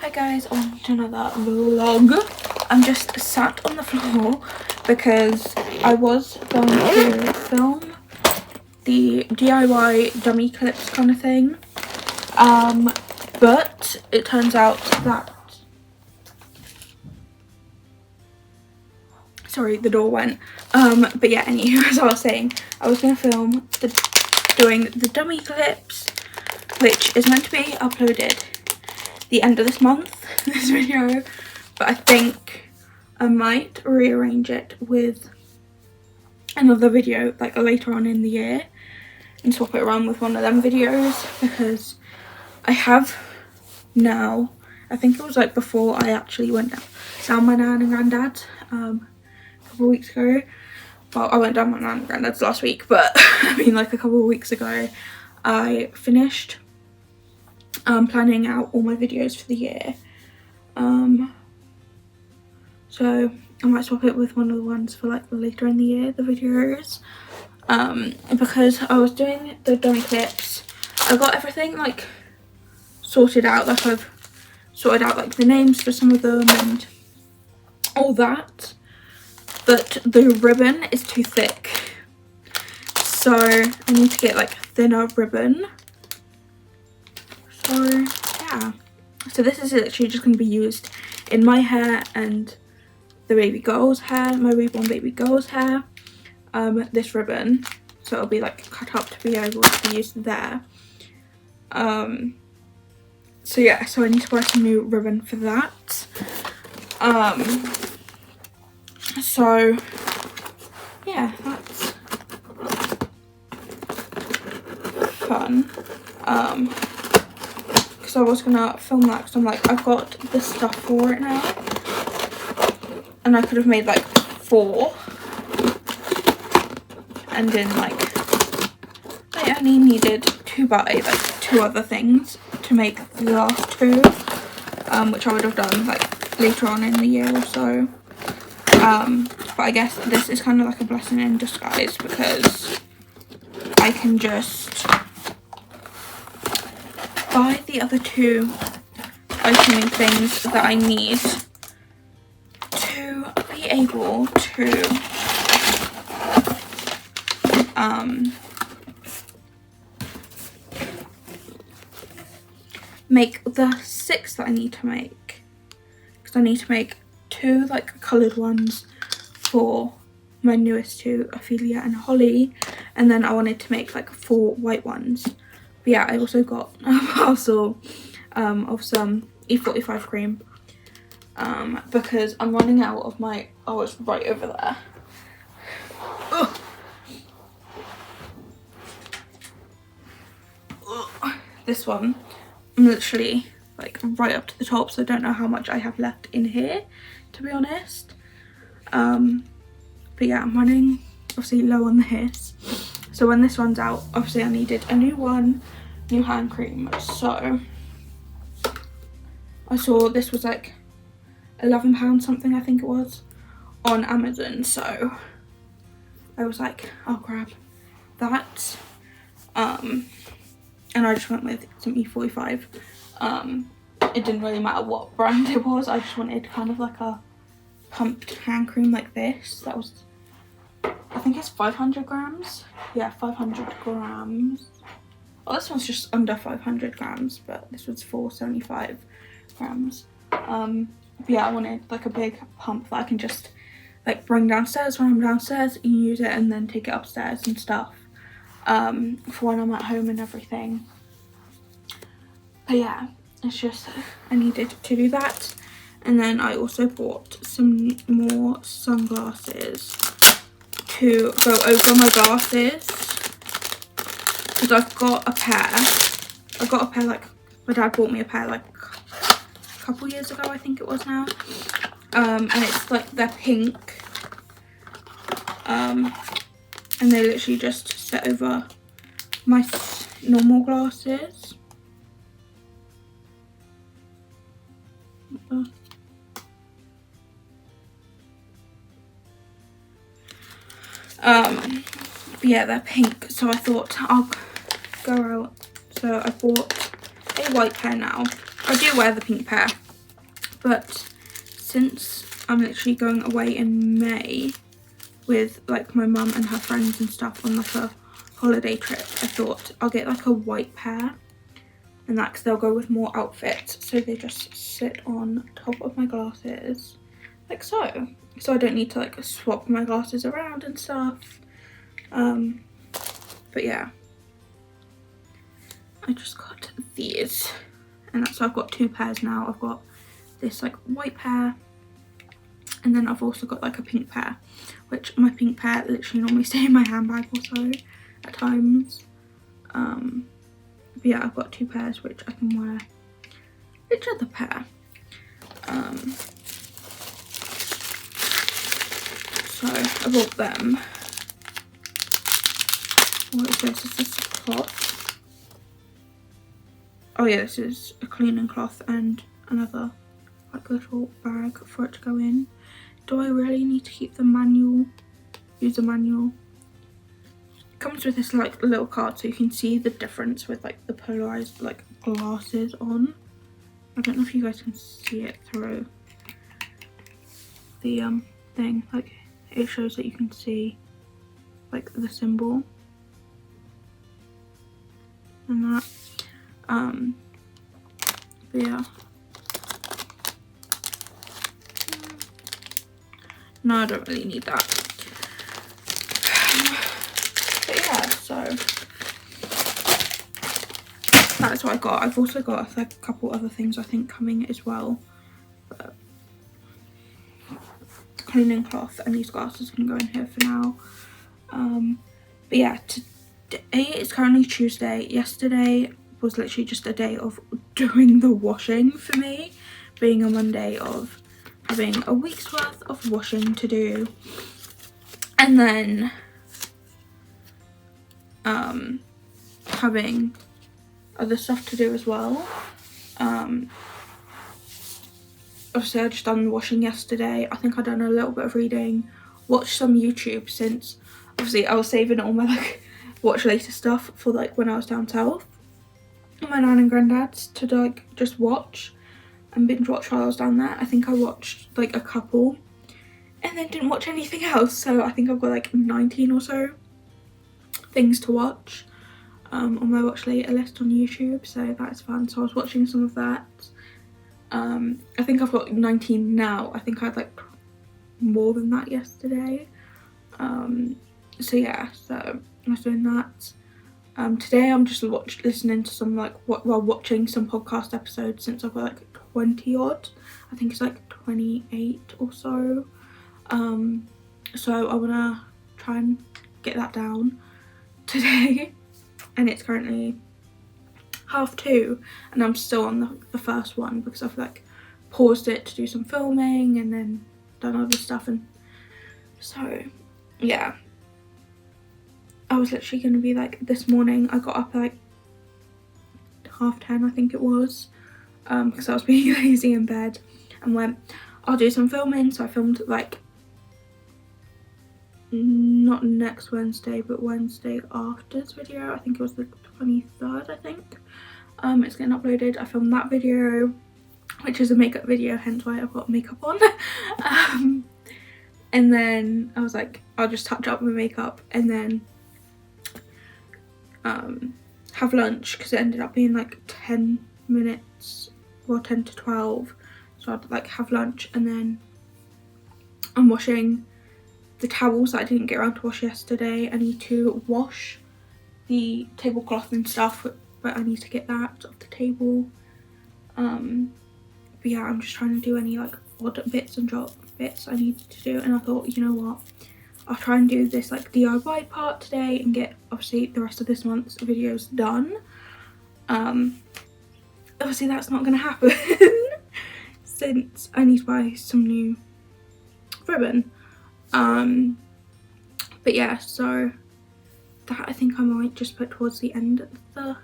Hi guys, on to another vlog. I'm just sat on the floor because I was going to film the DIY dummy clips kind of thing, but it turns out that, sorry, the door went, but yeah, anyway, as I was saying, I was going to film doing the dummy clips, which is meant to be uploaded the end of this month, this video, but I think I might rearrange it with another video like later on in the year and swap it around with one of them videos, because I have now, I think it was like before I actually went down my nan and granddad's a couple of weeks ago. Well, I went down my nan and granddad's last week, but I mean like a couple of weeks ago I finished planning out all my videos for the year, so I might swap it with one of the ones for like later in the year, the videos, because I was doing the dummy clips. I got everything like sorted out, like I've sorted out like the names for some of them and all that, but the ribbon is too thick, so I need to get like thinner ribbon. So yeah, so this is literally just going to be used in my hair and the baby girl's hair, my reborn baby girl's hair, this ribbon, so it'll be like cut up to be able to be used there. So yeah, so I need to buy some new ribbon for that. So yeah, that's fun. So I was gonna film that because I'm like, I've got the stuff for it now, and I could have made like 4, and then like I only needed to buy like 2 other things to make the last 2, which I would have done like later on in the year or so. But I guess this is kind of like a blessing in disguise, because I can just buy the other 2 iteming things that I need to be able to make the 6 that I need to make, because I need to make 2 like coloured ones for my newest 2, Ophelia and Holly, and then I wanted to make like 4 white ones. But yeah, I also got a parcel of some E45 cream, because I'm running out of my, oh, it's right over there. Ugh. Ugh. This one, I'm literally like right up to the top, so I don't know how much I have left in here, to be honest. But yeah, I'm running obviously low on this, so when this runs out, obviously I needed a new one, new hand cream. So I saw this was like £11 something, I think it was, on Amazon, so I was like, I'll grab that, and I just went with some E45. It didn't really matter what brand it was, I just wanted kind of like a pumped hand cream like this. That was, I think it's 500 grams. Yeah, 500 grams. Well, this one's just under 500 grams, but this was 475 grams. But yeah, I wanted like a big pump that I can just like bring downstairs when I'm downstairs and use it, and then take it upstairs and stuff, for when I'm at home and everything. But yeah, it's just, I needed to do that. And then I also bought some more sunglasses to go over my glasses, because I've got a pair. Like, my dad bought me a pair like a couple years ago, I think it was now. And it's like, they're pink. And they literally just sit over my normal glasses. But yeah, they're pink, so I thought I'll go out. So I bought a white pair now. I do wear the pink pair but since I'm literally going away in May with like my mum and her friends and stuff on like a holiday trip, I thought I'll get like a white pair, and that because they'll go with more outfits, so they just sit on top of my glasses like so I don't need to like swap my glasses around and stuff. But yeah, I just got these, and that's, so I've got 2 pairs now. I've got this like white pair, and then I've also got like a pink pair, which my pink pair literally normally stay in my handbag or so at times. But yeah, I've got 2 pairs which I can wear each other pair. So I bought them. What is this? Is this a cloth? Oh yeah, this is a cleaning cloth and another like little bag for it to go in. Do I really need to keep the manual? Use the manual. It comes with this like little card so you can see the difference with like the polarized like glasses on. I don't know if you guys can see it through the thing. Like it shows that you can see like the symbol and that. But yeah. No, I don't really need that. But yeah, so that's what I got. I've also got like a couple other things I think coming as well. But cleaning cloth and these glasses can go in here for now. But yeah, today is currently Tuesday. Yesterday was literally just a day of doing the washing for me, being a Monday of having a week's worth of washing to do, and then having other stuff to do as well. Obviously I just done washing yesterday. I think I done a little bit of reading, watched some YouTube, since obviously I was saving all my like watch later stuff for like when I was down south with my nan and granddad's to like just watch and binge watch while I was down there. I think I watched like a couple and then didn't watch anything else, so I think I've got like 19 or so things to watch on my watch later list on YouTube, so that's fun. So I was watching some of that. I think I've got 19 now. I think I had like more than that yesterday. So yeah, so I was doing that. Today I'm just listening to some like watching some podcast episodes, since I've got like 20 odd. I think it's like 28 or so. So I wanna try and get that down today, and it's currently 2:30 and I'm still on the first one because I've like paused it to do some filming and then done other stuff, and so yeah. I was literally going to be like, this morning I got up at like 10:30 I think it was, because I was being lazy in bed, and went, I'll do some filming. So I filmed like not next Wednesday but Wednesday after's video. I think it was the 23rd, I think. It's getting uploaded. I filmed that video, which is a makeup video, hence why I've got makeup on. And then I was like, I'll just touch up my makeup and then have lunch, because it ended up being like 10 minutes, well 10 to 12, so I'd like have lunch, and then I'm washing the towels that I didn't get around to wash yesterday. I need to wash the tablecloth and stuff, but I need to get that off the table. But yeah, I'm just trying to do any like odd bits and drop bits I need to do, and I thought, you know what, I'll try and do this like DIY part today and get obviously the rest of this month's videos done. Obviously that's not going to happen since I need to buy some new ribbon. But yeah, so that I think I might just put towards the end of the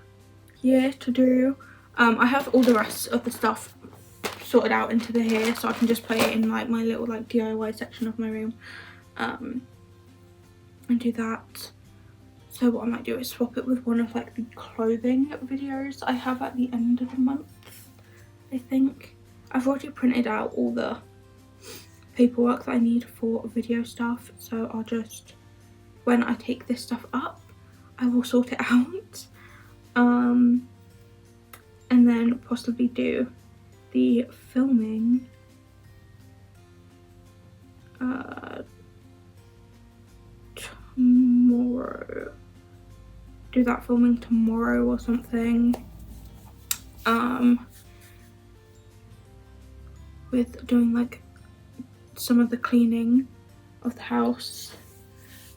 year to do. I have all the rest of the stuff sorted out into the here, so I can just put it in like my little like DIY section of my room. And do that. So what I might do is swap it with one of like the clothing videos I have at the end of the month, I think. I've already printed out all the paperwork that I need for video stuff, so I'll just, when I take this stuff up, I will sort it out, and then possibly do the filming tomorrow. Do that filming tomorrow or something. With doing like some of the cleaning of the house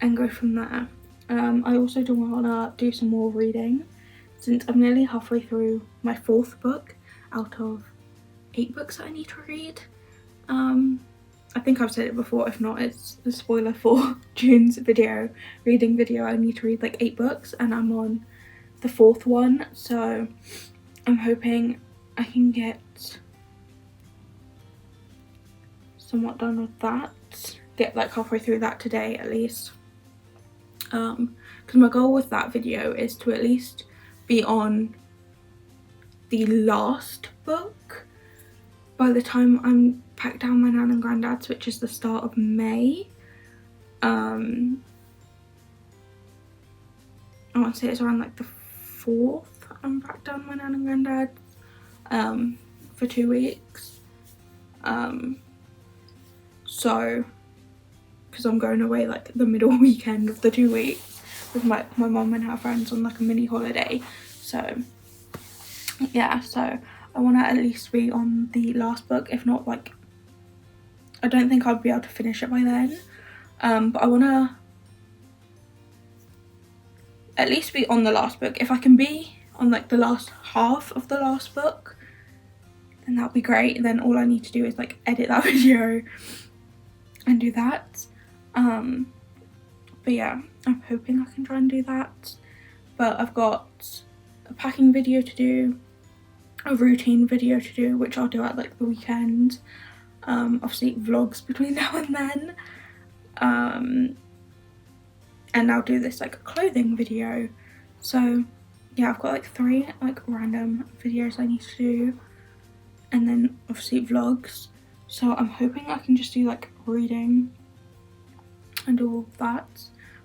and go from there. I also do want to do some more reading since I'm nearly halfway through my 4th book out of 8 books that I need to read. I think I've said it before, if not it's a spoiler for June's reading video. I need to read like 8 books and I'm on the 4th one, so I'm hoping I can get somewhat done with that, get like halfway through that today at least, because my goal with that video is to at least be on the last book by the time I'm packed down my nan and granddad's, which is the start of May. I want to say it's around like the 4th I'm packed down my nan and granddad's for 2 weeks. So, because I'm going away like the middle weekend of the 2 weeks with my mum and her friends on like a mini holiday. So yeah, so I want to at least be on the last book, if not like, I don't think I'll be able to finish it by then, but I want to at least be on the last book. If I can be on like the last half of the last book, then that'll be great. Then all I need to do is like edit that video and do that. But yeah, I'm hoping I can try and do that. But I've got a packing video to do, a routine video to do, which I'll do at like the weekend. Obviously vlogs between now and then. And I'll do this like clothing video. So yeah, I've got like 3 like random videos I need to do, and then obviously vlogs. So I'm hoping I can just do like reading and do all that.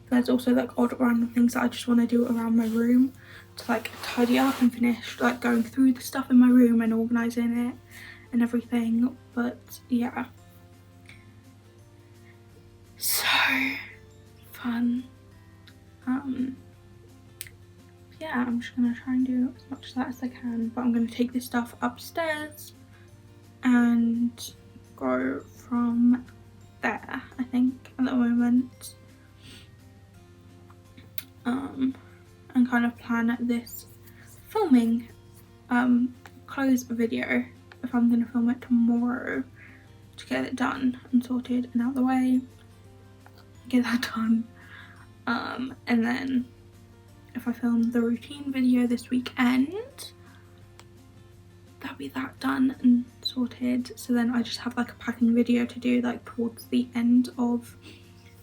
But there's also like odd random things that I just want to do around my room to like tidy up and finish like going through the stuff in my room and organising it and everything. But yeah, so fun. Yeah, I'm just gonna try and do as much of that as I can, but I'm gonna take this stuff upstairs and go from there, I think, at the moment, and kind of plan this filming clothes video, if I'm gonna film it tomorrow, to get it done and sorted and out of the way, get that done, and then if I film the routine video this weekend, that'll be that done and sorted. So then I just have like a packing video to do like towards the end of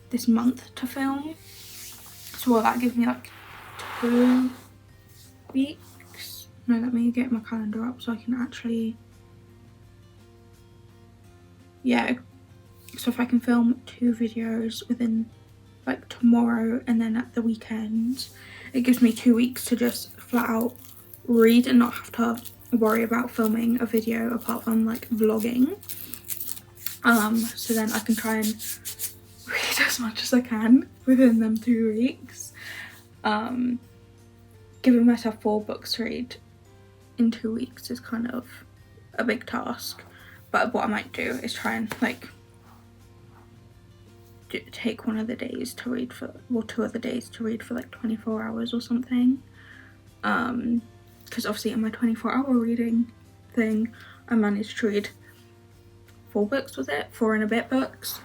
this month to film. So will that give me like 2 weeks? No, let me get my calendar up so I can actually, yeah, so if I can film 2 videos within like tomorrow and then at the weekend, it gives me 2 weeks to just flat out read and not have to worry about filming a video apart from like vlogging. So then I can try and read as much as I can within them 2 weeks. Giving myself 4 books to read in 2 weeks is kind of a big task, but what I might do is try and like take one of the days to read for, or 2 other days to read for like 24 hours or something, because obviously in my 24-hour reading thing I managed to read 4 books, was it? 4 and a bit books.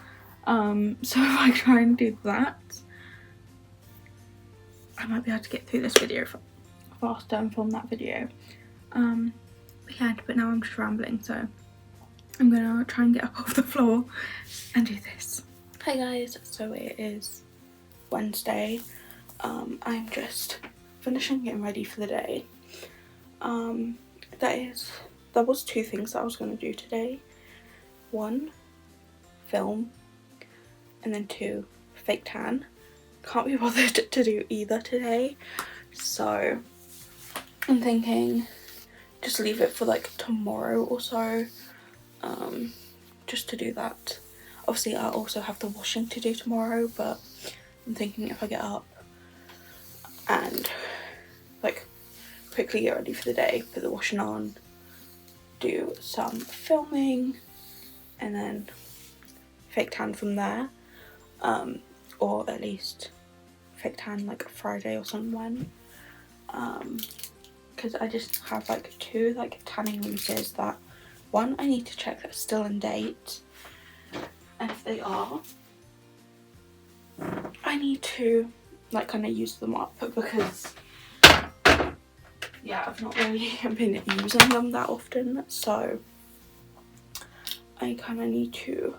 So if I try and do that, I might be able to get through this video faster and film that video. But now I'm just rambling, so I'm gonna try and get up off the floor and do this. Hi guys, so it is Wednesday. I'm just finishing getting ready for the day. That is there was 2 things that I was going to do today. 1, film, and then 2, fake tan. Can't be bothered to do either today, so I'm thinking just leave it for like tomorrow or so, just to do that. Obviously I also have the washing to do tomorrow, but I'm thinking if I get up and like quickly get ready for the day, put the washing on, do some filming, and then fake tan from there, or at least fake tan like Friday or something, because I just have like 2 like tanning mousses that, one, I need to check that's still in date, and if they are, I need to like kind of use them up, because yeah, I've not really been using them that often, so I kind of need to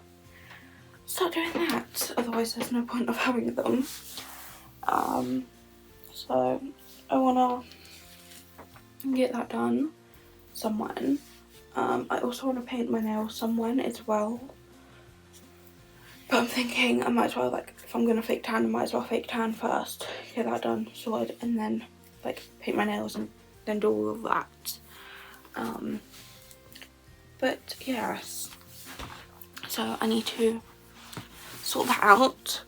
start doing that, otherwise there's no point of having them. So I want to get that done somewhere. I also want to paint my nails somewhere as well, but I'm thinking I might as well, like, if I'm going to fake tan, I might as well fake tan first, get that done, sorted, and then like paint my nails and then do all of that. But yes, so I need to sort that out.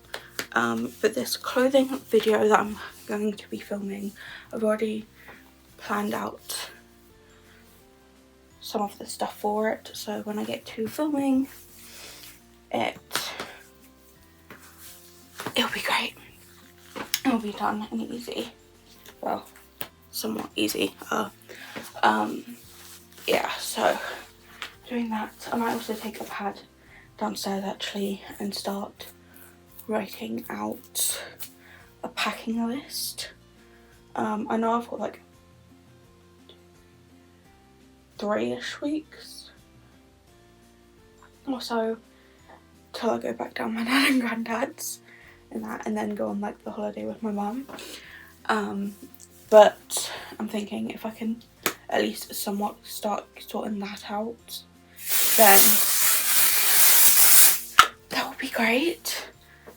But this clothing video that I'm going to be filming, I've already planned out some of the stuff for it, so when I get to filming it'll be great. It'll be done and easy. Well, somewhat easy. Yeah, so doing that. I might also take a pad downstairs actually and start writing out a packing list. I know I've got like 3-ish weeks or so till I go back down my dad and granddad's and that, and then go on like the holiday with my mum. But I'm thinking if I can at least somewhat start sorting that out, then that would be great.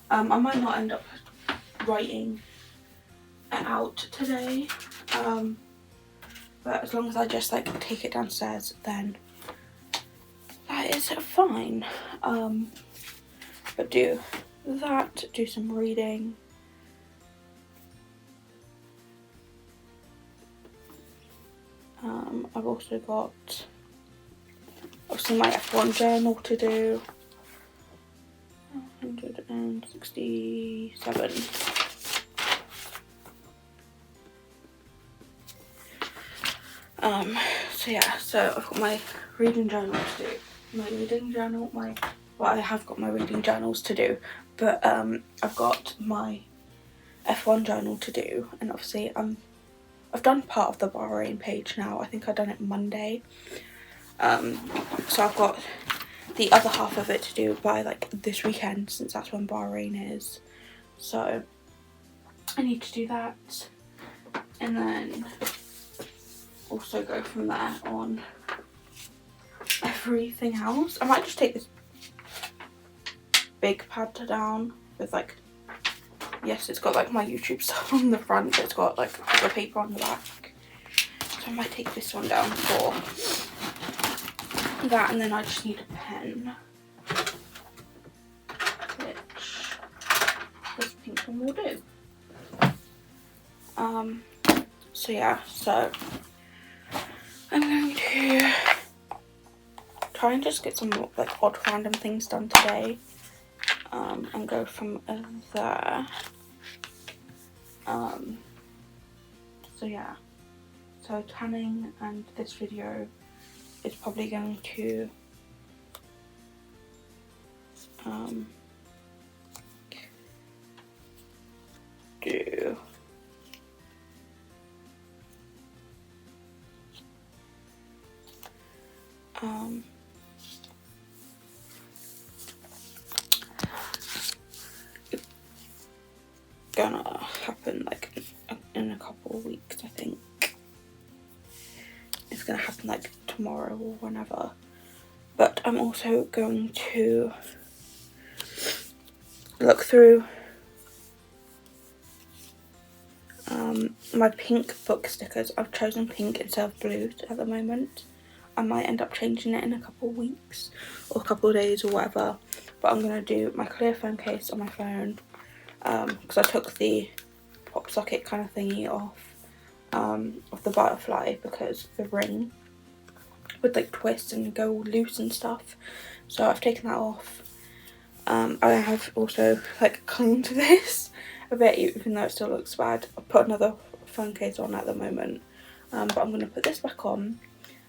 I might not end up writing it out today, but as long as I just like take it downstairs, then that is fine. But do that, do some reading. I've also got obviously my F1 journal to do. 167. So yeah, so I've got my reading journal to do. I have got my reading journals to do, but I've got my F1 journal to do, and obviously I've done part of the Bahrain page now. I think I've done it Monday. So I've got the other half of it to do by like this weekend, since that's when Bahrain is. So I need to do that, and then also go from there on everything else. I might just take this big pad down with like, yes, it's got like my YouTube stuff on the front, but it's got like the paper on the back. So I might take this one down for that, and then I just need a pen, which this pink one will do. So yeah, so I'm going to try and just get some like odd random things done today, and go from there. So yeah, so tanning and this video is probably going to do gonna happen like in a couple of weeks. I think it's gonna happen like tomorrow or whenever. But I'm also going to look through my pink book stickers. I've chosen pink instead of blue at the moment. I might end up changing it in a couple of weeks or a couple of days or whatever, but I'm going to do my clear phone case on my phone, because I took the pop socket kind of thingy off of the butterfly because the ring would like twist and go all loose and stuff, so I've taken that off. I have also like clung to this a bit, even though it still looks bad. I've put another phone case on at the moment, but I'm going to put this back on.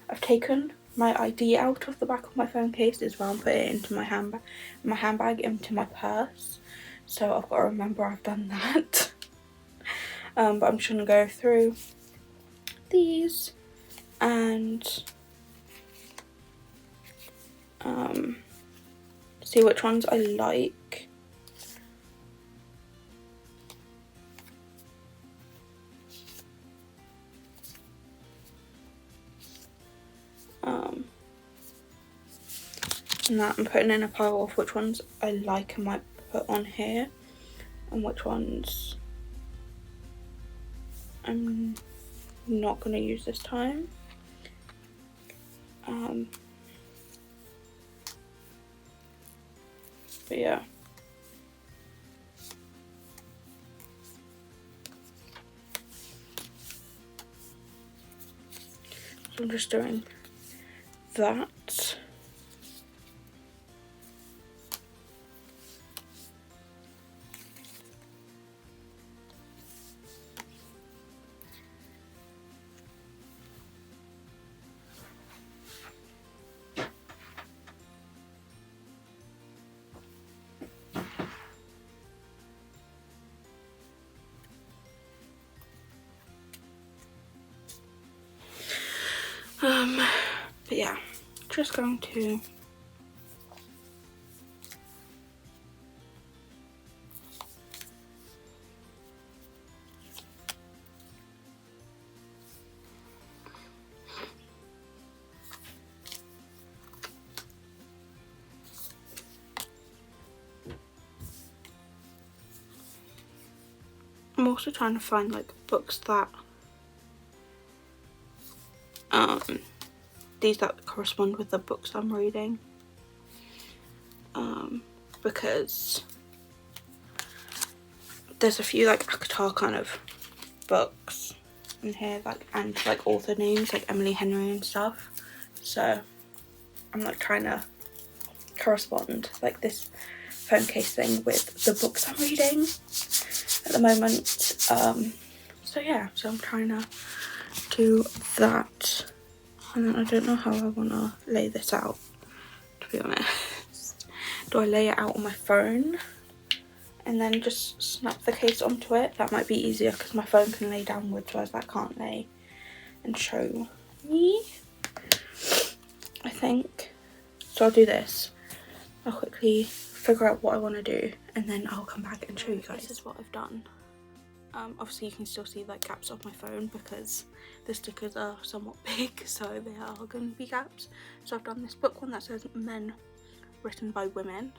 I've taken my ID out of the back of my phone case as well and put it into my handbag, into my purse, so I've got to remember I've done that. But I'm just going to go through these and see which ones I like. And that I'm putting in a pile of which ones I like and might put on here, and which ones I'm not going to use this time. But yeah. So I'm just doing that. But yeah, just going to I'm also trying to find like books that these that correspond with the books I'm reading, because there's a few like ACOTAR kind of books in here, like, and like author names like Emily Henry and stuff, so I'm like trying to correspond like this phone case thing with the books I'm reading at the moment. So yeah, so I'm trying to do that, and then I don't know how I want to lay this out, to be honest. Do I lay it out on my phone and then just snap the case onto it? That might be easier because my phone can lay downwards, whereas that can't lay and show me, I think. So I'll do this. I'll quickly figure out what I want to do and then I'll come back and show you guys. This is what I've done. Obviously you can still see like gaps of my phone because the stickers are somewhat big, so they are going to be gaps. So I've done this book one that says Men Written by Women.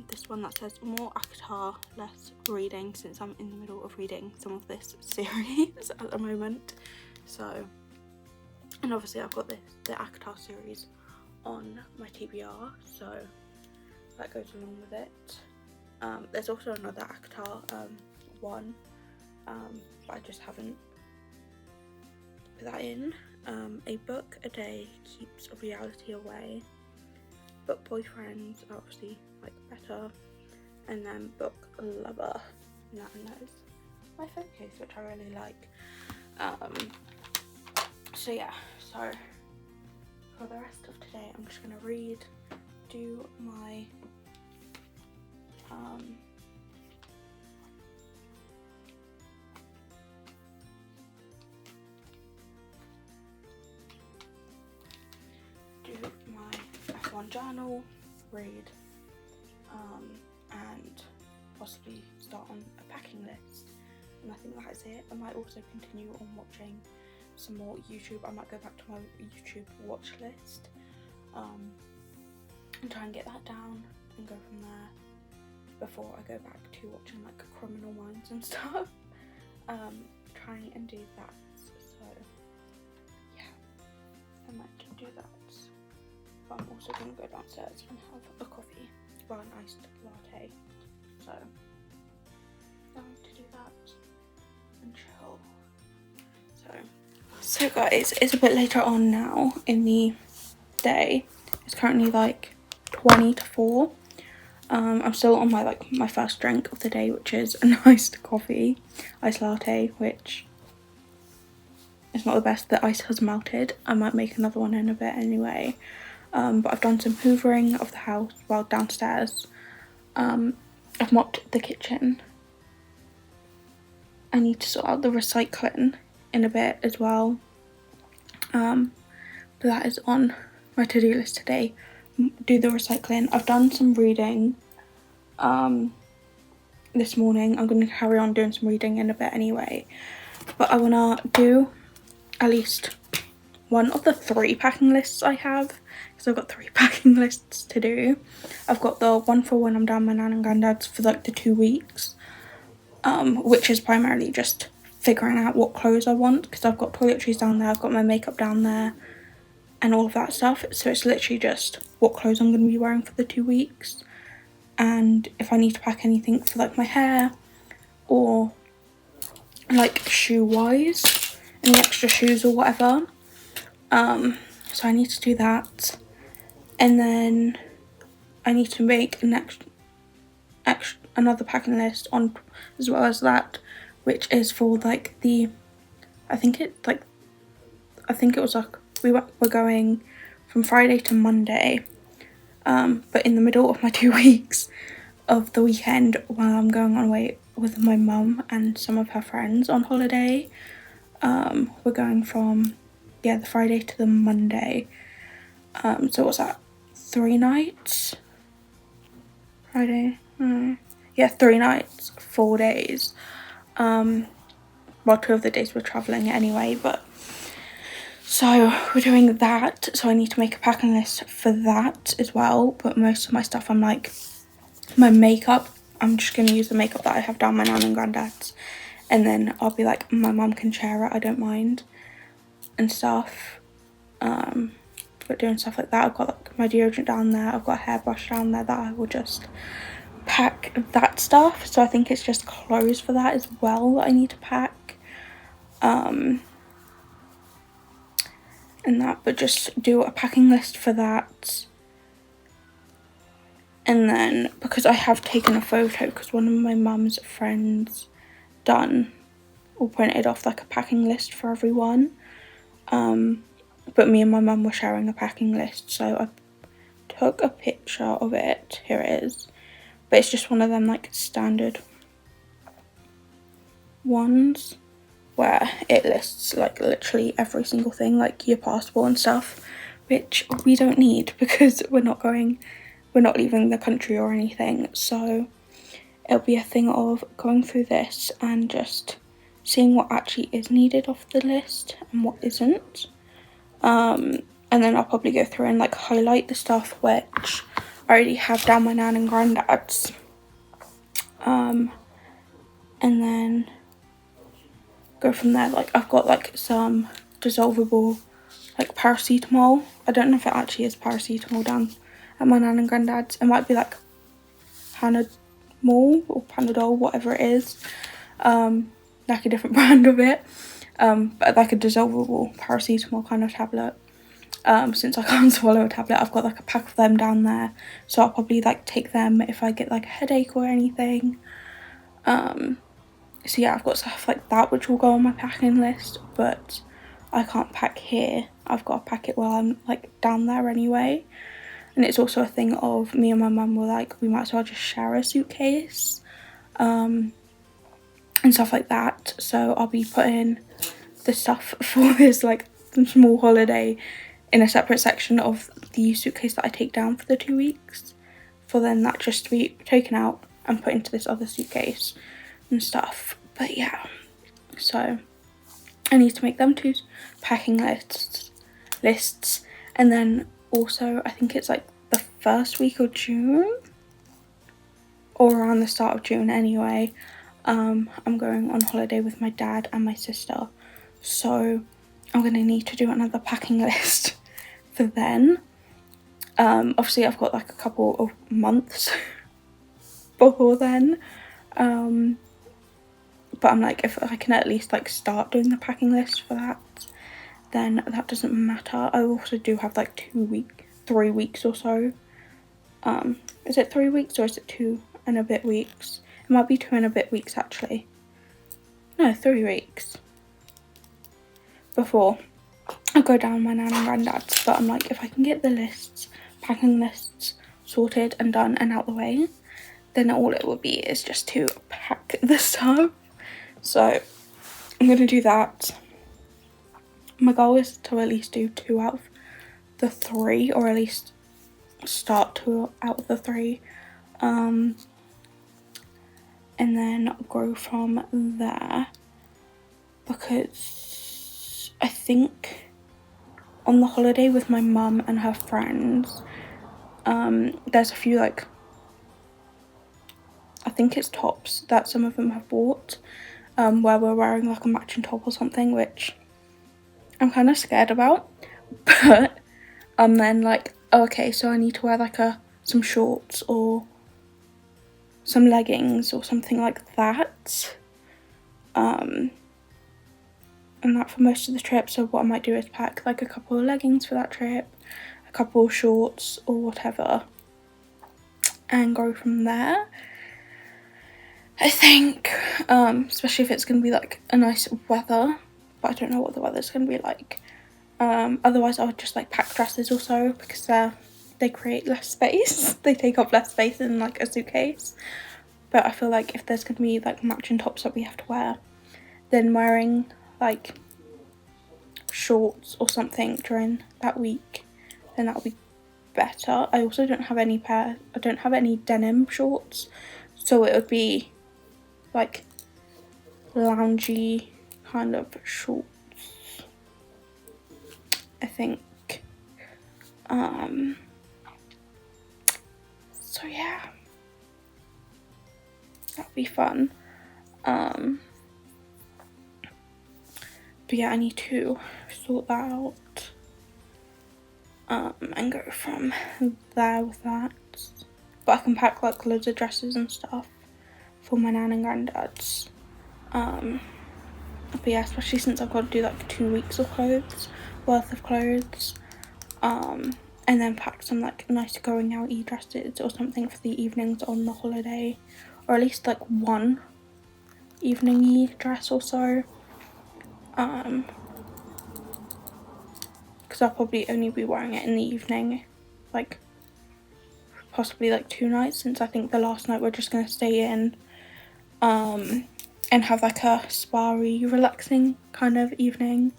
This one that says More ACOTAR, Less Reading, since I'm in the middle of reading some of this series at the moment. So, and obviously I've got the ACOTAR series on my TBR, so that goes along with it. There's also another ACOTAR one, but I just haven't put that in. A book a day keeps reality away. Book boyfriends are obviously like better, and then book lover, and that is my phone case, which I really like. So yeah, so for the rest of today I'm just gonna read, do my F1 journal, read, and possibly start on a packing list, and I think that is it. I might also continue on watching some more YouTube. I might go back to my YouTube watch list and try and get that down and go from there before I go back to watching like Criminal Minds and stuff. Trying and do that. So yeah, I might do that. But I'm also going to go downstairs and have a coffee, well, an iced latte. So I'm going to do that and chill. So guys, it's a bit later on now in the day. It's currently like 20 to 4. I'm still on my first drink of the day, which is a nice iced latte, which is not the best. The ice has melted. I might make another one in a bit anyway. But I've done some hoovering of the house while downstairs. I've mopped the kitchen. I need to sort out the recycling in a bit as well. But that is on my to-do list today. Do the recycling. I've done some reading this morning. I'm going to carry on doing some reading in a bit anyway. But I want to do at least one of the 3 packing lists I have. Because I've got 3 packing lists to do. I've got the one for when I'm down my nan and granddad's for like the 2 weeks. Which is primarily just figuring out what clothes I want. Because I've got toiletries down there. I've got my makeup down there. And all of that stuff. So it's literally just what clothes I'm going to be wearing for the 2 weeks. And if I need to pack anything for like my hair or like shoe wise, any extra shoes or whatever. So I need to do that. And then I need to make another packing list on as well as that, which is for like I think it was like we're going from Friday to Monday, but in the middle of my 2 weeks of the weekend while I'm going on away with my mum and some of her friends on holiday, we're going from the Friday to the Monday. So what's that, 3 nights? Friday, 3 nights, 4 days. Well, 2 of the days we're travelling anyway, but so we're doing that, so I need to make a packing list for that as well. But most of my stuff, I'm like, my makeup, I'm just going to use the makeup that I have down my nan and granddad's, and then I'll be like, my mum can share it, I don't mind, and stuff. But doing stuff like that, I've got like my deodorant down there, I've got a hairbrush down there that I will just pack that stuff. So I think it's just clothes for that as well that I need to pack. And that, but just do a packing list for that. And then, because I have taken a photo, because one of my mum's friends done or printed off like a packing list for everyone. But me and my mum were sharing a packing list, so I took a picture of it. Here it is. But it's just one of them like standard ones where it lists like literally every single thing, like your passport and stuff, which we don't need because we're not leaving the country or anything. So it'll be a thing of going through this and just seeing what actually is needed off the list and what isn't. And then I'll probably go through and like highlight the stuff which I already have down my nan and granddad's. And then go from there. Like I've got like some dissolvable like paracetamol. I don't know if it actually is paracetamol down at my nan and granddad's. It might be like Panadol or Panadol, whatever it is. Like a different brand of it. But like a dissolvable paracetamol kind of tablet. Since I can't swallow a tablet, I've got like a pack of them down there. So I'll probably like take them if I get like a headache or anything. So yeah, I've got stuff like that which will go on my packing list, but I can't pack here. I've got to pack it while I'm like down there anyway. And it's also a thing of me and my mum were like, we might as well just share a suitcase, and stuff like that. So I'll be putting the stuff for this like small holiday in a separate section of the suitcase that I take down for the 2 weeks, for then that just to be taken out and put into this other suitcase and stuff. But yeah, so I need to make them 2 packing lists, and then also I think it's like the first week of June, or around the start of June anyway, I'm going on holiday with my dad and my sister, so I'm gonna need to do another packing list for then. Obviously I've got like a couple of months before then, but I'm like, if I can at least like start doing the packing list for that, then that doesn't matter. I also do have like 3 weeks or so. Is it 3 weeks or is it 2 and a bit weeks? It might be 2 and a bit weeks actually. No, 3 weeks before I go down my nan and granddad's. But I'm like, if I can get the packing lists sorted and done and out the way, then all it would be is just to pack the stuff. So I'm gonna do that. My goal is to at least do 2 out of the 3, or at least start 2 out of the 3, and then go from there, because I think on the holiday with my mum and her friends, there's a few like, I think it's tops that some of them have bought, where we're wearing like a matching top or something, which I'm kind of scared about. But then like, okay, so I need to wear like some shorts or some leggings or something like that, and that for most of the trip. So what I might do is pack like a couple of leggings for that trip, a couple of shorts or whatever, and go from there. I think, especially if it's going to be like a nice weather, but I don't know what the weather's going to be like. Otherwise I would just like pack dresses also, because they create less space. They take up less space in like a suitcase. But I feel like if there's going to be like matching tops that we have to wear, then wearing like shorts or something during that week, then that would be better. I also don't have any denim shorts, so it would be like loungy kind of shorts, I think. So yeah, that'll be fun. But yeah, I need to sort that out, and go from there with that. But I can pack like loads of dresses and stuff for my nan and granddad's. But yeah, especially since I've got to do like 2 weeks of worth of clothes, and then pack some like nice going out dresses or something for the evenings on the holiday, or at least like one evening dress or so, because I'll probably only be wearing it in the evening, like possibly like 2 nights, since I think the last night we're just going to stay in, and have like a spa-y relaxing kind of evening.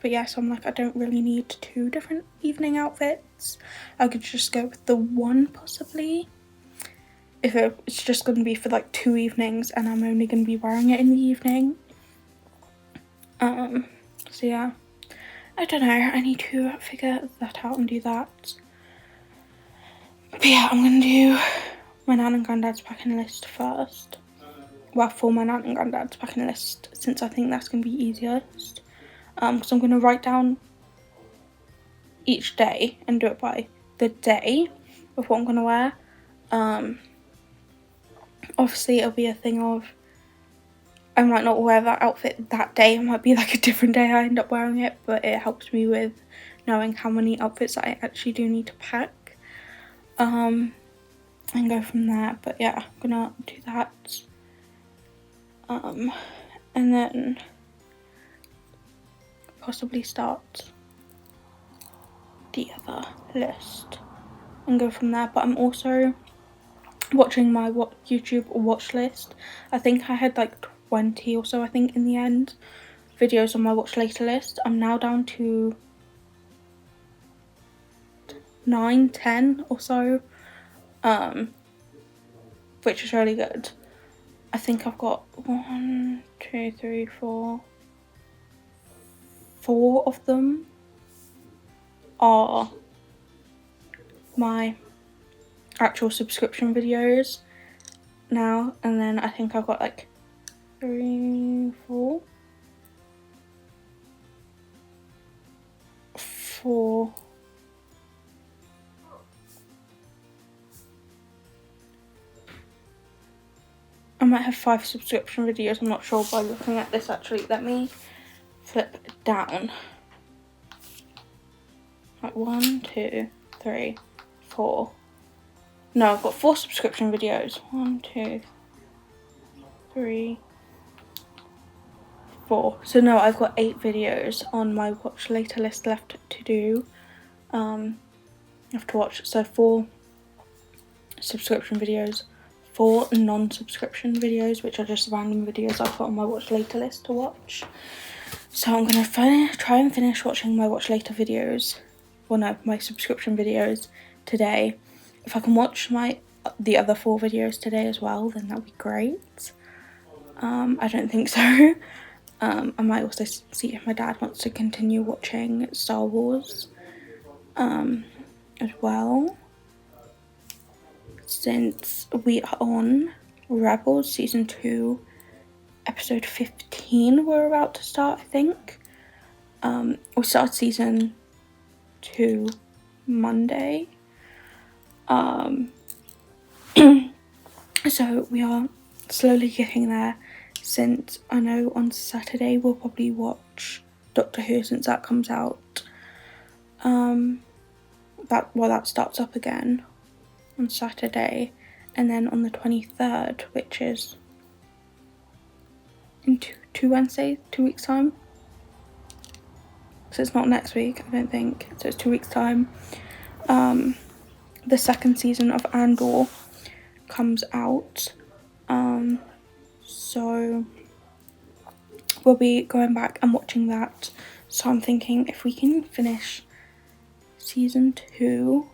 But yeah, so I'm like, I don't really need 2 different evening outfits. I could just go with the one possibly, if it's just going to be for like 2 evenings and I'm only going to be wearing it in the evening. So yeah, I don't know, I need to figure that out and do that. But yeah, I'm going to do my nan and granddad's packing list first. Well, for my nan and granddad's packing list, since I think that's going to be easiest. Because I'm going to write down each day and do it by the day of what I'm going to wear. Obviously it'll be a thing of, I might not wear that outfit that day, it might be like a different day I end up wearing it, but it helps me with knowing how many outfits I actually do need to pack, and go from there. But yeah, I'm gonna do that, and then possibly start the other list and go from there. But I'm also watching my YouTube watch list. I think I had like 20 or so, I think, in the end, videos on my watch later list. I'm now down to 9, 10 or so, which is really good. I think I've got 1, 2, 3, 4. 4 of them are my actual subscription videos now, and then I think I've got like 3, 4. I might have 5 subscription videos, I'm not sure by looking at this actually. Let me flip down. Like 1, 2, 3, 4. No, I've got 4 subscription videos. 1, 2, 3, 4. So no, I've got 8 videos on my watch later list left to do. I have to watch, so 4 subscription videos, 4 non-subscription videos, which are just random videos I put on my watch later list to watch. So I'm gonna try and finish watching my watch later videos, well no, my subscription videos today. If I can watch the other 4 videos today as well, then that'd be great. I don't think so. I might also see if my dad wants to continue watching Star Wars as well, since we are on Rebels season 2 episode 15 we're about to start, I think. We started season 2 Monday. So we are slowly getting there, since I know on Saturday we'll probably watch Doctor Who since that comes out. That starts up again on Saturday, and then on the 23rd, which is in 2 Wednesdays, 2 weeks time. So it's not next week, I don't think. So it's 2 weeks time. The second season of Andor comes out. So we'll be going back and watching that. So I'm thinking if we can finish season 2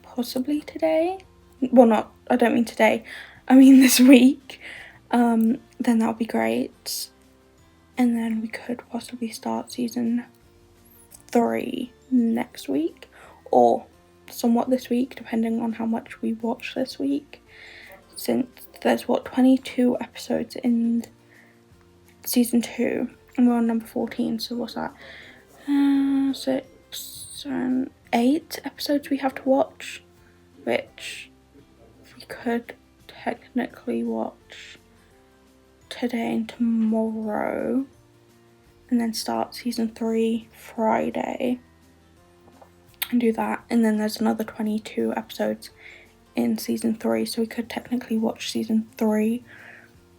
possibly today. Well, I don't mean today. I mean this week. Then that would be great. And then we could possibly start season 3 next week, or somewhat this week, depending on how much we watch this week. Since there's 22 episodes in season 2, and we're on number 14, so what's that? 6 and 8 episodes we have to watch, which we could technically watch today and tomorrow, and then start season 3 Friday and do that. And then there's another 22 episodes in season 3, so we could technically watch season 3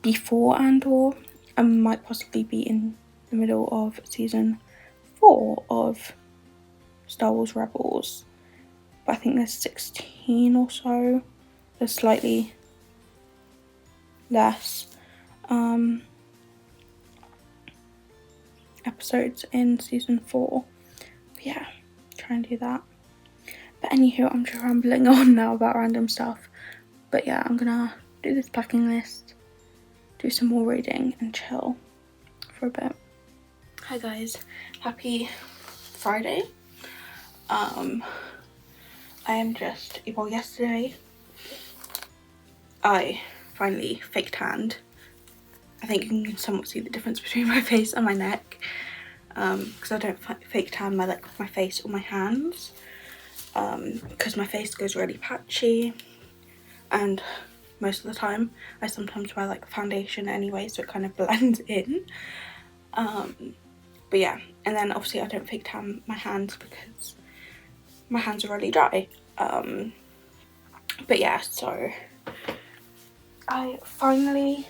before Andor, and might possibly be in the middle of season 4 of Star Wars Rebels. But I think there's 16 or so. There's slightly less episodes in season 4. But yeah, try and do that. But anywho, I'm just rambling on now about random stuff. But yeah, I'm gonna do this packing list, do some more reading, and chill for a bit. Hi guys, happy Friday. Yesterday I finally fake tanned. I think you can somewhat see the difference between my face and my neck, because I don't fake tan my face or my hands, because my face goes really patchy, and most of the time I sometimes wear like foundation anyway, so it kind of blends in. But yeah, and then obviously I don't fake tan my hands because my hands are really dry. But yeah, so I finally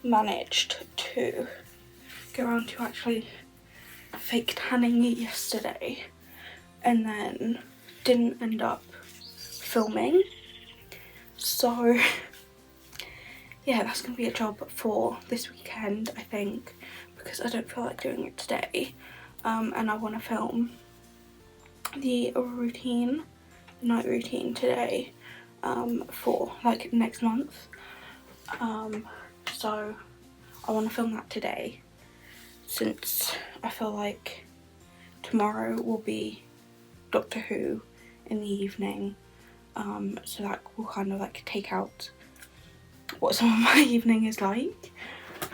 managed to get around to actually fake tanning yesterday, and then didn't end up filming. So yeah, that's gonna be a job for this weekend, I think, because I don't feel like doing it today. And I want to film the night routine today, for like next month. So I want to film that today, since I feel like tomorrow will be Doctor Who in the evening, so that will kind of like take out what some of my evening is like.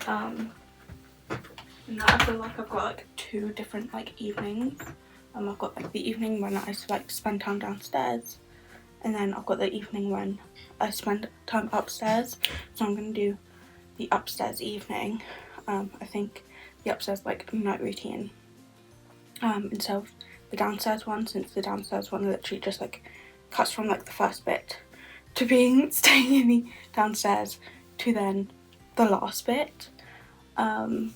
And now I feel like I've got like 2 different like evenings. I've got like the evening when I like spend time downstairs, and then I've got the evening when I spend time upstairs. So I'm gonna do the upstairs evening. I think the upstairs like night routine, instead of the downstairs one, since the downstairs one literally just like cuts from like the first bit to being staying in the downstairs to then the last bit. And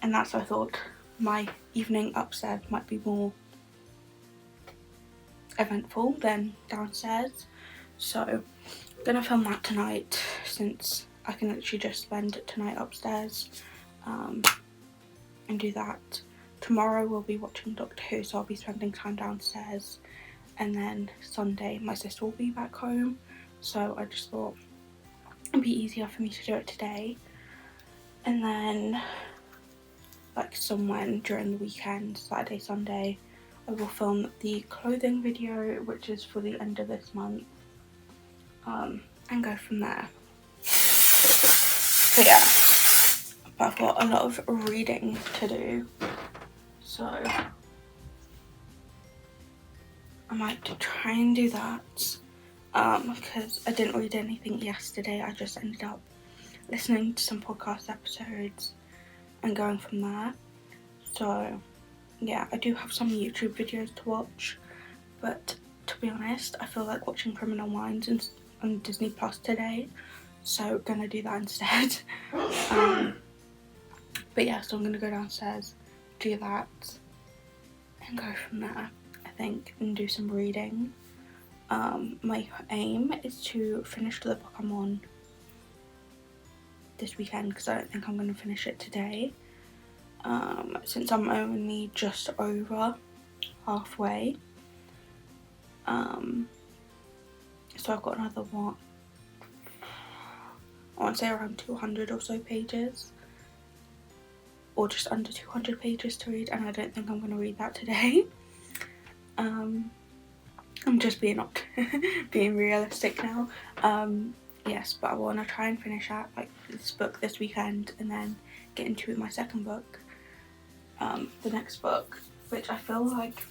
that's why I thought my evening upstairs might be more eventful than downstairs. So I'm gonna film that tonight, since I can literally just spend tonight upstairs, and do that. Tomorrow we'll be watching Doctor Who, so I'll be spending time downstairs, and then Sunday my sister will be back home, so I just thought it'd be easier for me to do it today. And then like somewhere during the weekend, Saturday, Sunday, I will film the clothing video, which is for the end of this month, and go from there. So yeah, but I've got a lot of reading to do, so I might try and do that, because I didn't read anything yesterday. I just ended up listening to some podcast episodes and going from there. So yeah, I do have some YouTube videos to watch, but to be honest, I feel like watching Criminal Minds on Disney Plus today, so gonna do that instead. But yeah, so I'm gonna go downstairs, do that, and go from there, I think, and do some reading. My aim is to finish the book I'm on this weekend, because I don't think I'm gonna finish it today, since I'm only just over halfway. So I've got another one, I want to say around 200 or so pages, or just under 200 pages to read, and I don't think I'm going to read that today. I'm just being being realistic now. Yes, but I want to try and finish out like this book this weekend, and then get into my second book, the next book, which I feel like,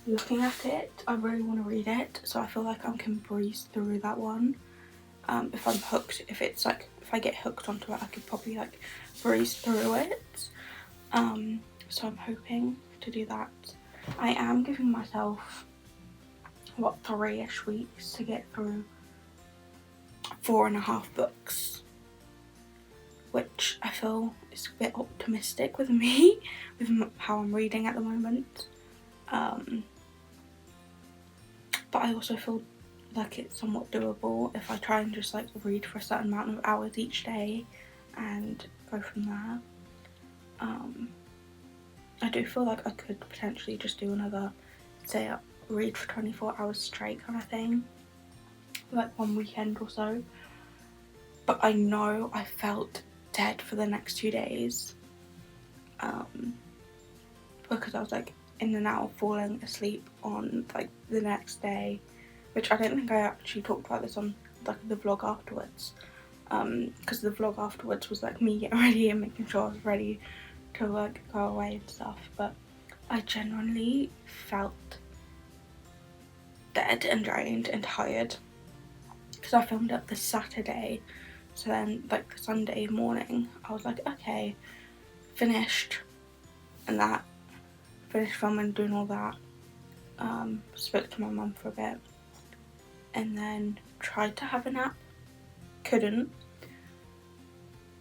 looking at it, I really want to read it, so I feel like I can breeze through that one. If I'm hooked, if I get hooked onto it, I could probably like breeze through it. So I'm hoping to do that. I am giving myself, what, 3-ish weeks to get through 4.5 books, which I feel is a bit optimistic with me, with how I'm reading at the moment. But I also feel like it's somewhat doable if I try and just like read for a certain amount of hours each day and go from there. I do feel like I could potentially just do another, say, read for 24 hours straight kind of thing, like one weekend or so. But I know I felt dead for the next 2 days, because I was like in and out of falling asleep on like the next day, which I don't think I actually talked about this on like the vlog afterwards, because the vlog afterwards was like me getting ready and making sure I was ready to like go away and stuff. But I genuinely felt dead and drained and tired, because I filmed it this Saturday, so then like the Sunday morning I was like, okay, finished, and that finished filming, doing all that, spoke to my mum for a bit, and then tried to have a nap, couldn't,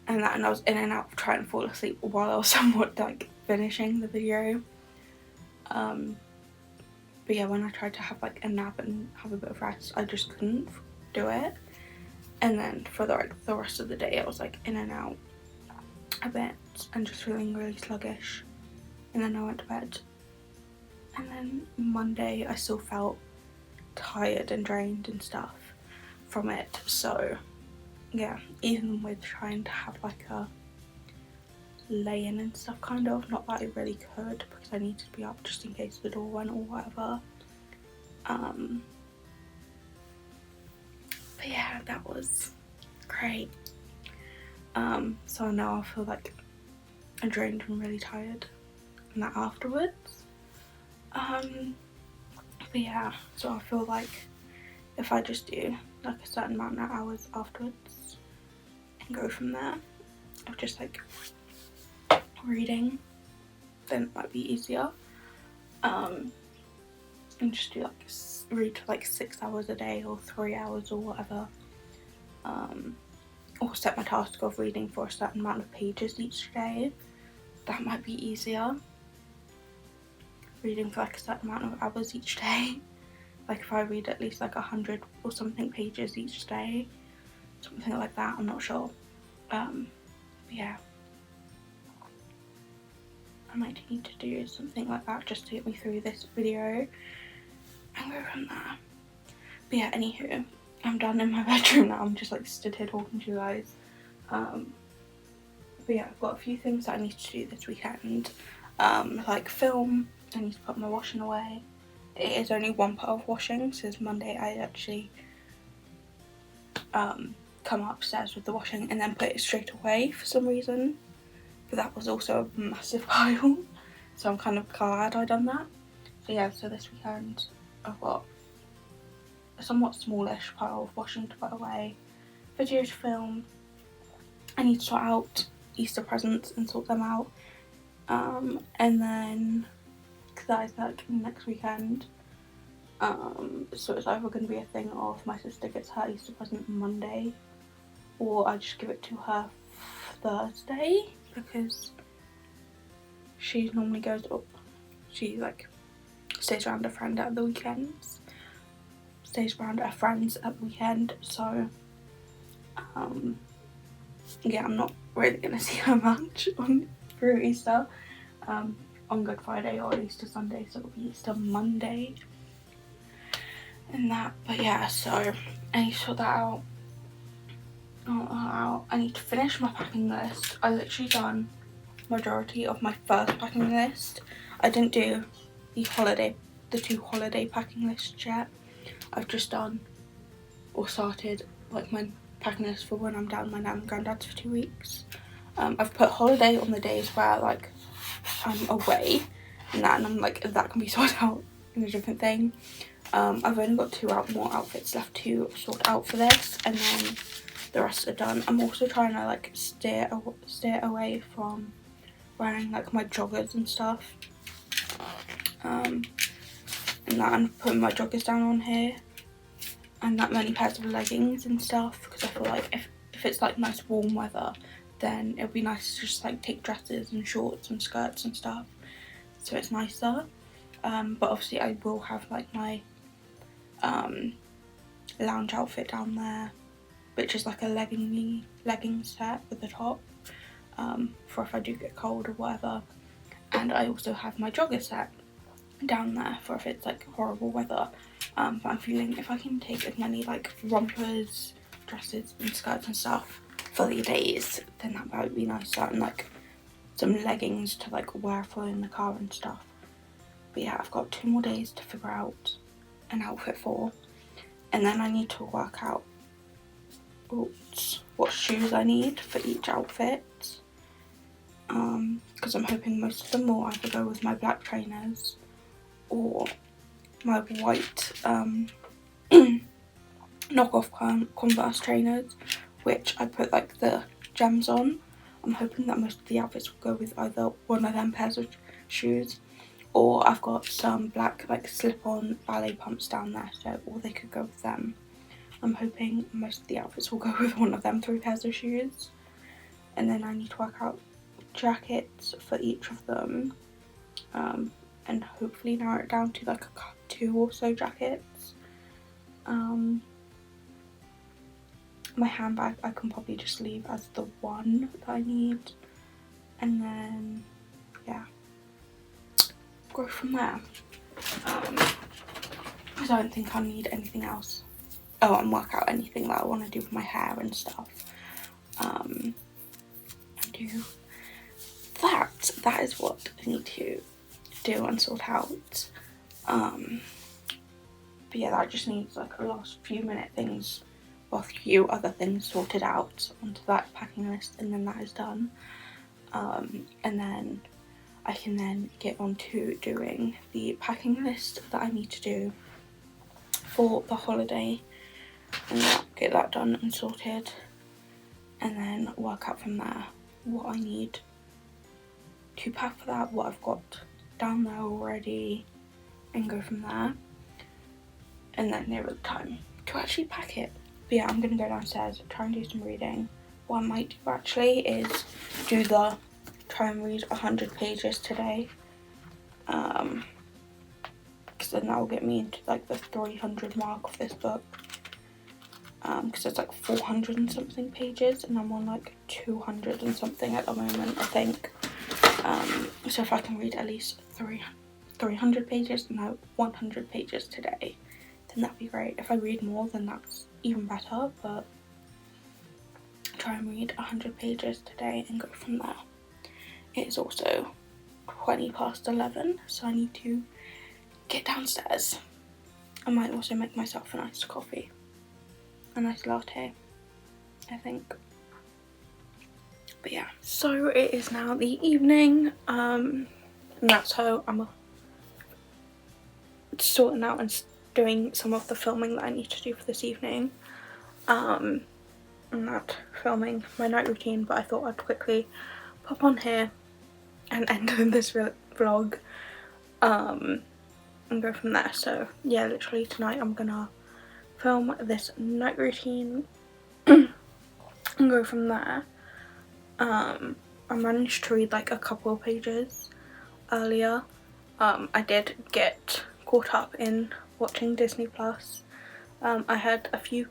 and I was in and out of trying to fall asleep while I was somewhat like finishing the video. But yeah, when I tried to have like a nap and have a bit of rest, I just couldn't do it. And then for the rest of the day, I was like in and out a bit and just feeling really sluggish. And then I went to bed. And then Monday, I still felt tired and drained and stuff from it. So yeah, even with trying to have like a lay-in and stuff, kind of, not that I really could because I needed to be up just in case the door went or whatever. But yeah, that was great. So now I feel like I'm drained and really tired, and that afterwards. But yeah, so I feel like if I just do like a certain amount of hours afterwards and go from there of just like reading, then it might be easier. And just do like read for like 6 hours a day or 3 hours or whatever. Or set my task of reading for a certain amount of pages each day. That might be easier. Reading for like a certain amount of hours each day. Like if I read at least like 100 or something pages each day, something like that, I'm not sure. But yeah, I might need to do something like that just to get me through this video and go from there. But yeah, anywho, I'm done in my bedroom now. I'm just like stood here talking to you guys. But yeah, I've got a few things that I need to do this weekend. Like film, I need to put my washing away. It is only one part of washing, so this Monday I actually come upstairs with the washing and then put it straight away for some reason. But that was also a massive pile, so I'm kind of glad I done that. So yeah, so this weekend I've got a somewhat smallish pile of washing to put away, video to film. I need to sort out Easter presents and sort them out. And then, because that is like next weekend, so it's either going to be a thing of my sister gets her Easter present Monday, or I just give it to her Thursday, because she normally goes up, she like stays around her friend at the weekends, stays around her friends at the weekend, so yeah, I'm not really going to see her much through Easter, on Good Friday or Easter Sunday, so it'll be Easter Monday and that. But yeah, so I need to sort that out. I need to finish my packing list. I literally done majority of my first packing list. I didn't do the 2 holiday packing lists yet. I've just done or started like my packing list for when I'm down with my nan and granddad's for 2 weeks. I've put holiday on the days where like I'm away and I'm like, that can be sorted out in a different thing. I've only got 2 more outfits left to sort out for this, and then the rest are done. I'm also trying to like steer away from wearing like my joggers and stuff. And that I'm putting my joggers down on here, and that many pairs of leggings and stuff, because I feel like if it's like nice warm weather, then it'll be nice to just like take dresses and shorts and skirts and stuff, so it's nicer. But obviously I will have like my lounge outfit down there, which is like a leggings set with a top, for if I do get cold or whatever. And I also have my jogger set down there for if it's like horrible weather. But I'm feeling if I can take as many like rompers, dresses and skirts and stuff for the days, then that might be nicer, and like some leggings to like wear for in the car and stuff. But yeah, I've got 2 more days to figure out an outfit for, and then I need to work out what shoes I need for each outfit, because I'm hoping most of them will either go with my black trainers or my white knockoff Converse trainers, which I put like the gems on. I'm hoping that most of the outfits will go with either one of them pairs of shoes, or I've got some black like slip-on ballet pumps down there, so or they could go with them. I'm hoping most of the outfits will go with one of them 3 pairs of shoes. And then I need to work out jackets for each of them, and hopefully narrow it down to like 2 or so jackets. My handbag I can probably just leave as the one that I need, and then yeah, go from there. I don't think I need anything else. and work out anything that I want to do with my hair and stuff. Do that is what I need to do and sort out. But yeah, that just needs like a last few minute things, or a few other things sorted out onto that packing list, and then that is done. And then I can then get on to doing the packing list that I need to do for the holiday, and get that done and sorted, and then work out from there what I need to pack for that, what I've got down there already, and go from there. And then nearer the time to actually pack it. But yeah, I'm gonna go downstairs, try and do some reading. What I might do actually is try and read 100 pages today. Because then that will get me into like the 300 mark of this book. Because it's like 400 and something pages, and I'm on like 200 and something at the moment, I think. So if I can read at least 300 pages, no, 100 pages today, then that'd be great. If I read more, then that's even better, but try and read 100 pages today and go from there. It is also 11:20, so I need to get downstairs. I might also make myself a nice coffee, a nice latte, I think. But yeah, so it is now the evening, and that's how I'm sorting out and doing some of the filming that I need to do for this evening. I'm not filming my night routine, but I thought I'd quickly pop on here and end this vlog, and go from there. So yeah, literally tonight I'm gonna film this night routine and go from there. I managed to read like a couple of pages earlier. I did get caught up in watching Disney Plus. I had a few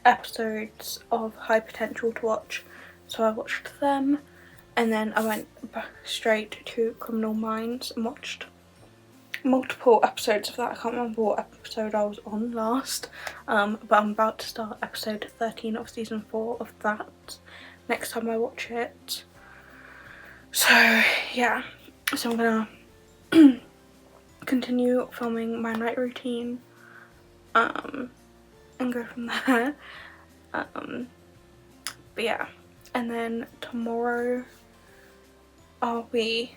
episodes of High Potential to watch, so I watched them, and then I went straight to Criminal Minds and watched multiple episodes of that. I can't remember what episode I was on last, but I'm about to start episode 13 of season 4 of that next time I watch it. So yeah, so I'm gonna continue filming my night routine, and go from there. But yeah, and then tomorrow I'll be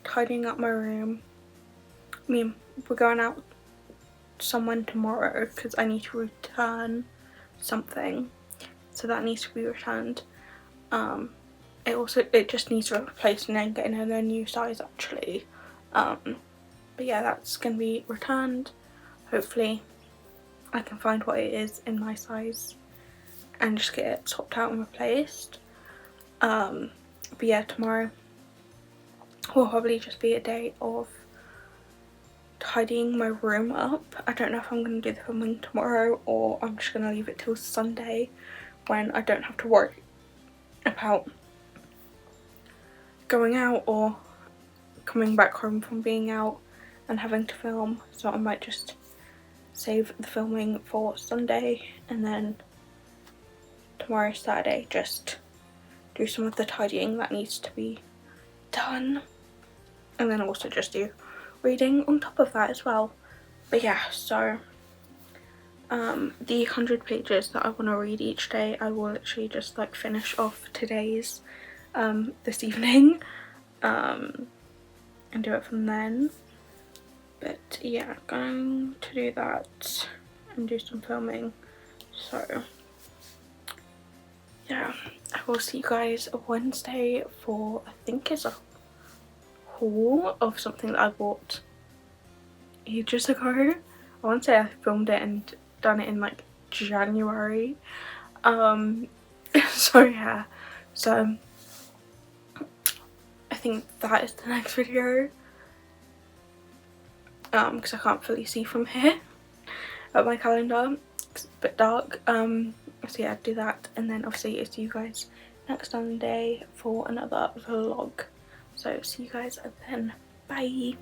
tidying up my room. I mean, we're going out somewhere tomorrow because I need to return something, so that needs to be returned. It just needs replacing and getting in a new size actually. But yeah, that's gonna be returned. Hopefully I can find what it is in my size and just get it swapped out and replaced. But yeah, tomorrow will probably just be a day of tidying my room up. I don't know if I'm going to do the filming tomorrow, or I'm just going to leave it till Sunday when I don't have to worry about going out or coming back home from being out and having to film. So I might just save the filming for Sunday, and then tomorrow, Saturday, just do some of the tidying that needs to be done, and then also just do reading on top of that as well. But yeah, so the 100 pages that I want to read each day, I will literally just like finish off today's this evening, and do it from then. But yeah, going to do that and do some filming. So yeah, I will see you guys Wednesday for, I think it's a haul of something that I bought ages ago. I want to say I filmed it and done it in like January. So yeah, so I think that is the next video, because I can't fully see from here at my calendar, it's a bit dark. So yeah, do that, and then obviously I'll see you guys next Sunday for another vlog. So see you guys then, bye.